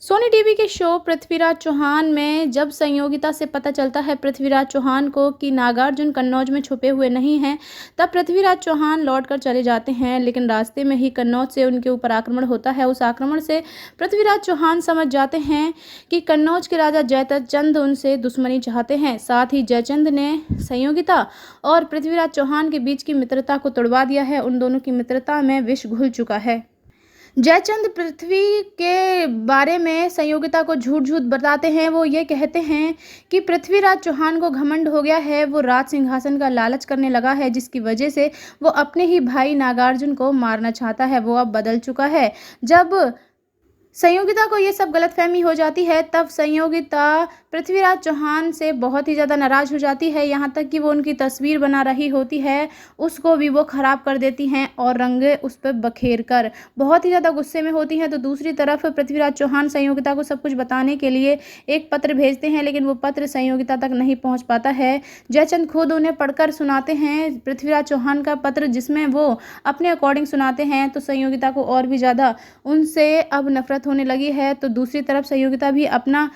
Sony TV के show Prithviraj Chauhan में जब संयोगिता से पता चलता है पृथ्वीराज चौहान को कि नागार्जुन कन्नौज में छुपे हुए नहीं हैं, तब पृथ्वीराज चौहान लौटकर चले जाते हैं। लेकिन रास्ते में ही कन्नौज से उनके ऊपर आक्रमण होता है। उस आक्रमण से पृथ्वीराज चौहान समझ जाते हैं कि कन्नौज के राजा जयचंद उनसे दुश्मनी चाहते हैं। साथ ही जयचंद ने संयोगिता और पृथ्वीराज चौहान के बीच की मित्रता को तोड़वा दिया है। उन दोनों की मित्रता में विष घुल चुका है। जयचंद पृथ्वी के बारे में संयोगिता को झूठ बताते हैं। वो ये कहते हैं कि पृथ्वीराज चौहान को घमंड हो गया है, वो राज सिंहासन का लालच करने लगा है, जिसकी वजह से वो अपने ही भाई नागार्जुन को मारना चाहता है। वो अब बदल चुका है। जब संयोगिता को ये सब गलतफहमी हो जाती है, तब संयोगिता पृथ्वीराज चौहान से बहुत ही ज़्यादा नाराज़ हो जाती है। यहाँ तक कि वो उनकी तस्वीर बना रही होती है, उसको भी वो ख़राब कर देती हैं और रंगे उस पर बखेर कर बहुत ही ज़्यादा गुस्से में होती हैं। तो दूसरी तरफ पृथ्वीराज चौहान संयोगिता को सब कुछ बताने के लिए एक पत्र भेजते हैं, लेकिन वो पत्र संयोगिता तक नहीं पहुँच पाता है। जयचंद खुद उन्हें पढ़कर सुनाते हैं पृथ्वीराज चौहान का पत्र, जिसमें वो अपने अकॉर्डिंग सुनाते हैं। तो संयोगिता को और भी ज़्यादा उनसे अब नफरत होने लगी है। तो दूसरी तरफ संयोगिता भी अपना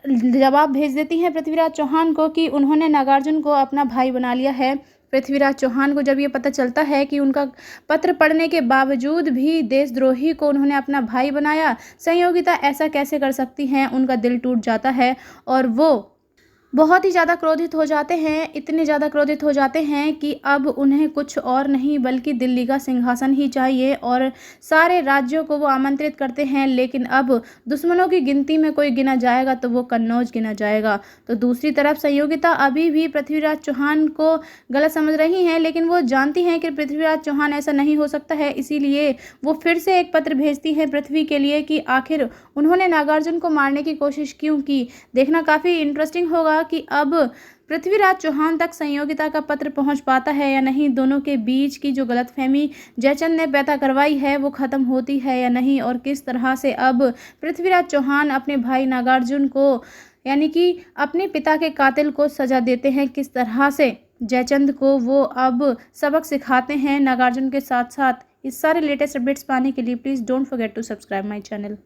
जवाब भेज देती हैं पृथ्वीराज चौहान को कि उन्होंने नागार्जुन को अपना भाई बना लिया है। पृथ्वीराज चौहान को जब ये पता चलता है कि उनका पत्र पढ़ने के बावजूद भी देशद्रोही को उन्होंने अपना भाई बनाया, संयोगिता ऐसा कैसे कर सकती हैं, उनका दिल टूट जाता है और वो बहुत ही ज़्यादा क्रोधित हो जाते हैं। इतने ज़्यादा क्रोधित हो जाते हैं कि अब उन्हें कुछ और नहीं बल्कि दिल्ली का सिंहासन ही चाहिए और सारे राज्यों को वो आमंत्रित करते हैं। लेकिन अब दुश्मनों की गिनती में कोई गिना जाएगा तो वो कन्नौज गिना जाएगा। तो दूसरी तरफ संयोगिता अभी भी पृथ्वीराज चौहान को गलत समझ रही हैं, लेकिन वो जानती हैं कि पृथ्वीराज चौहान ऐसा नहीं हो सकता है। इसीलिए वो फिर से एक पत्र भेजती हैं पृथ्वी के लिए कि आखिर उन्होंने नागार्जुन को मारने की कोशिश क्यों की। देखना काफ़ी इंटरेस्टिंग होगा कि अब पृथ्वीराज चौहान तक संयोगिता का पत्र पहुंच पाता है या नहीं। दोनों के बीच की जो गलतफहमी जयचंद ने पैदा करवाई है वो ख़त्म होती है या नहीं, और किस तरह से अब पृथ्वीराज चौहान अपने भाई नागार्जुन को यानी कि अपने पिता के कातिल को सजा देते हैं। किस तरह से जयचंद को वो अब सबक सिखाते हैं नागार्जुन के साथ साथ। इस सारे लेटेस्ट अपडेट्स पाने के लिए please don't forget to subscribe my channel.